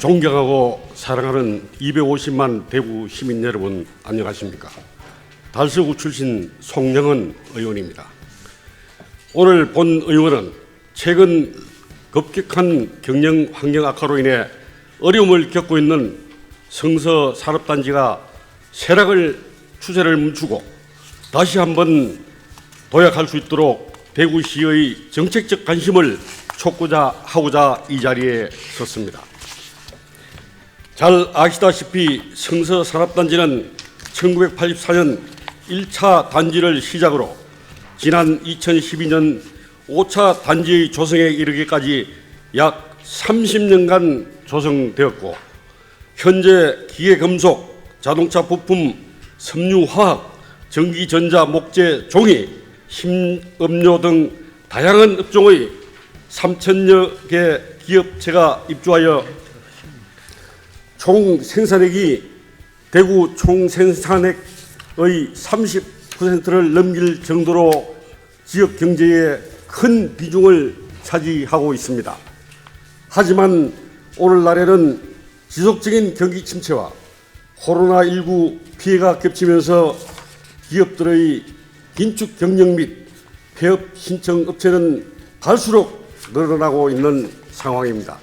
존경하고 사랑하는 250만 대구 시민 여러분, 안녕하십니까? 달서구 출신 송영은 의원입니다. 오늘 본 의원은 최근 급격한 경영 환경 악화로 인해 어려움을 겪고 있는 성서 산업단지가 쇠락을 추세를 멈추고 다시 한번 도약할 수 있도록 대구시의 정책적 관심을 촉구하고자 이 자리에 섰습니다. 잘 아시다시피 성서 산업단지는 1984년 1차 단지를 시작으로 지난 2012년 5차 단지의 조성에 이르기까지 약 30년간 조성되었고, 현재 기계금속, 자동차 부품, 섬유화학, 전기전자, 목재, 종이, 심음료 등 다양한 업종의 3,000여 개 기업체가 입주하여 총 생산액이 대구 총 생산액의 30%를 넘길 정도로 지역 경제에 큰 비중을 차지하고 있습니다. 하지만 오늘날에는 지속적인 경기 침체와 코로나19 피해가 겹치면서 기업들의 긴축 경영 및 폐업 신청 업체는 갈수록 늘어나고 있는 상황입니다.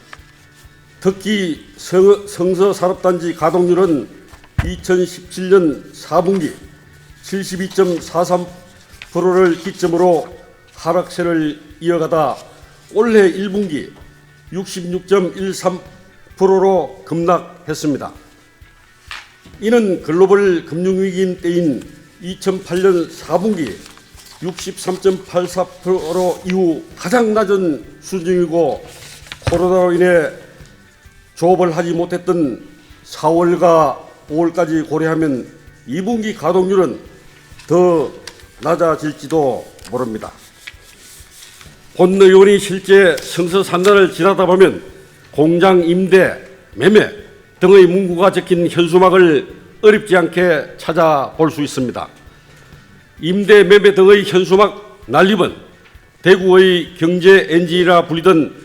특히 성서 산업단지 가동률은 2017년 4분기 72.43%를 기점으로 하락세를 이어가다 올해 1분기 66.13%로 급락했습니다. 이는 글로벌 금융위기인 때인 2008년 4분기 63.84% 이후 가장 낮은 수준이고, 코로나로 인해 조업을 하지 못했던 4월과 5월까지 고려하면 2분기 가동률은 더 낮아질지도 모릅니다. 본 의원이 실제 성서 산단을 지나다 보면 공장 임대, 매매 등의 문구가 적힌 현수막을 어렵지 않게 찾아볼 수 있습니다. 임대, 매매 등의 현수막 난립은 대구의 경제 엔진이라 불리던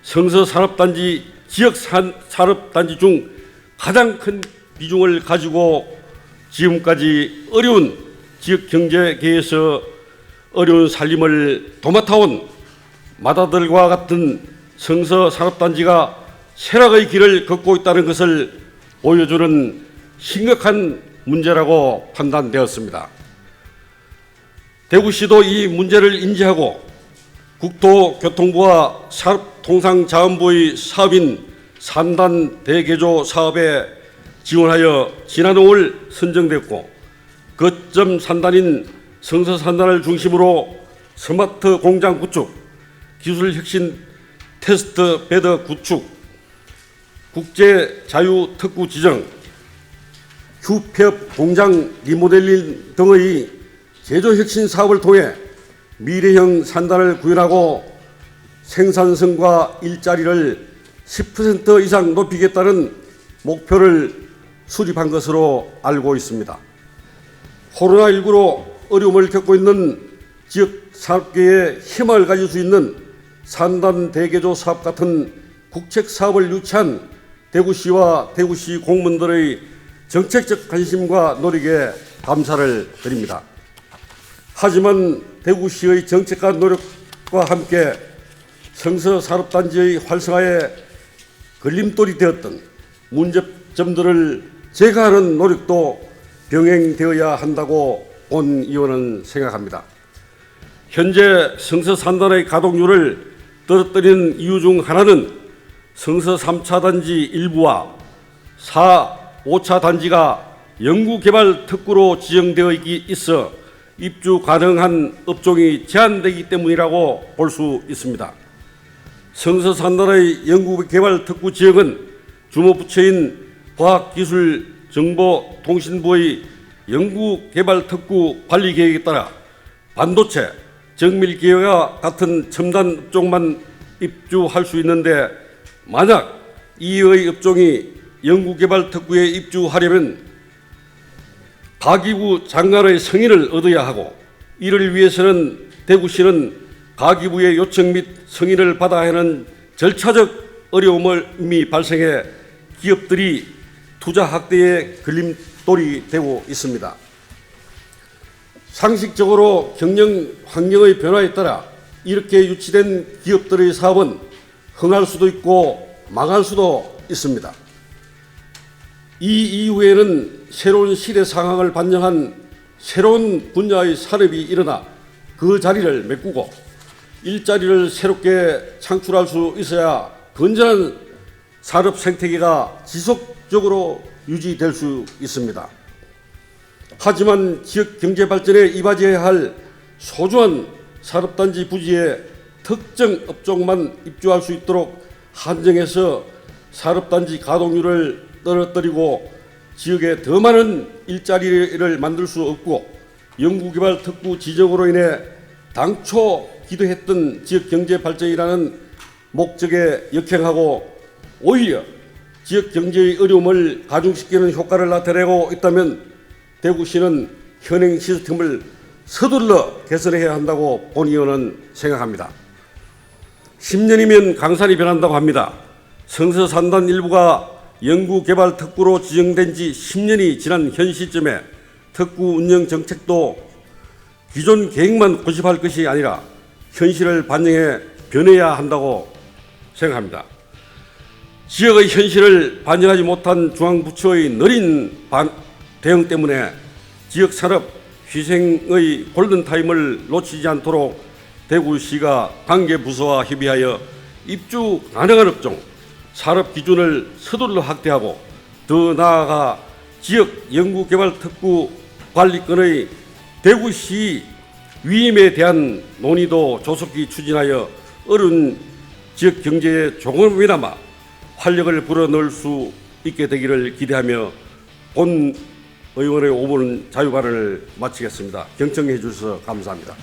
성서 산업단지 지역 산업단지 중 가장 큰 비중을 가지고 지금까지 어려운 지역 경제계에서 어려운 살림을 도맡아온 맏아들과 같은 성서 산업단지가 쇠락의 길을 걷고 있다는 것을 보여주는 심각한 문제라고 판단되었습니다. 대구시도 이 문제를 인지하고 국토교통부와 산업통상자원부의 사업인 산단 대개조 사업에 지원하여 지난 5월 선정됐고, 거점 산단인 성서 산단을 중심으로 스마트 공장 구축, 기술 혁신 테스트 베드 구축, 국제 자유 특구 지정, 휴폐업 공장 리모델링 등의 제조 혁신 사업을 통해 미래형 산단을 구현하고 생산성과 일자리를 10% 이상 높이겠다는 목표를 수립한 것으로 알고 있습니다. 코로나19로 어려움을 겪고 있는 지역 산업계에 희망을 가질 수 있는 산단 대개조 사업 같은 국책 사업을 유치한 대구시와 대구시 공무원들의 정책적 관심과 노력에 감사를 드립니다. 하지만 대구시의 정책과 노력과 함께 성서 산업단지의 활성화에 걸림돌이 되었던 문제점들을 제거하는 노력도 병행되어야 한다고 본 의원은 생각합니다. 현재 성서 산단의 가동률을 떨어뜨리는 이유 중 하나는 성서 3차 단지 일부와 4, 5차 단지가 연구개발 특구로 지정되어 있어 입주 가능한 업종이 제한되기 때문이라고 볼 수 있습니다. 성서 산단의 연구개발 특구 지역은 주무부처인 과학기술정보통신부의 연구개발 특구 관리계획에 따라 반도체, 정밀기계와 같은 첨단 업종만 입주할 수 있는데, 만약 이의 업종이 연구개발 특구에 입주하려면 가기부 장관의 승인을 얻어야 하고, 이를 위해서는 대구시는 가기부의 요청 및 승인을 받아야 하는 절차적 어려움이 발생해 기업들이 투자 확대의 걸림돌이 되고 있습니다. 상식적으로 경영 환경의 변화에 따라 이렇게 유치된 기업들의 사업은 흥할 수도 있고 망할 수도 있습니다. 이 이후에는 새로운 시대 상황을 반영한 새로운 분야의 산업이 일어나 그 자리를 메꾸고 일자리를 새롭게 창출할 수 있어야 건전한 산업 생태계가 지속적으로 유지될 수 있습니다. 하지만 지역 경제 발전에 이바지해야 할 소중한 산업단지 부지에 특정 업종만 입주할 수 있도록 한정해서 산업단지 가동률을 떨어뜨리고 지역에 더 많은 일자리를 만들 수 없고 연구개발 특구 지정으로 인해 당초 기도했던 지역 경제 발전이라는 목적에 역행하고 오히려 지역 경제의 어려움을 가중시키는 효과를 나타내고 있다면 대구시는 현행 시스템을 서둘러 개선해야 한다고 본의원은 생각합니다. 10년이면 강산이 변한다고 합니다. 성서산단 일부가 연구개발 특구로 지정된 지 10년이 지난 현 시점에 특구 운영 정책도 기존 계획만 고집할 것이 아니라 현실을 반영해 변해야 한다고 생각합니다. 지역의 현실을 반영하지 못한 중앙부처의 느린 대응 때문에 지역산업 희생의 골든타임을 놓치지 않도록 대구시가 관계부서와 협의하여 입주 가능한 업종, 산업 기준을 서둘러 확대하고 더 나아가 지역 연구개발 특구 관리권의 대구시 위임에 대한 논의도 조속히 추진하여 어려운 지역 경제에 조금이나마 활력을 불어넣을 수 있게 되기를 기대하며 본 의원의 5분 자유 발언을 마치겠습니다. 경청해 주셔서 감사합니다.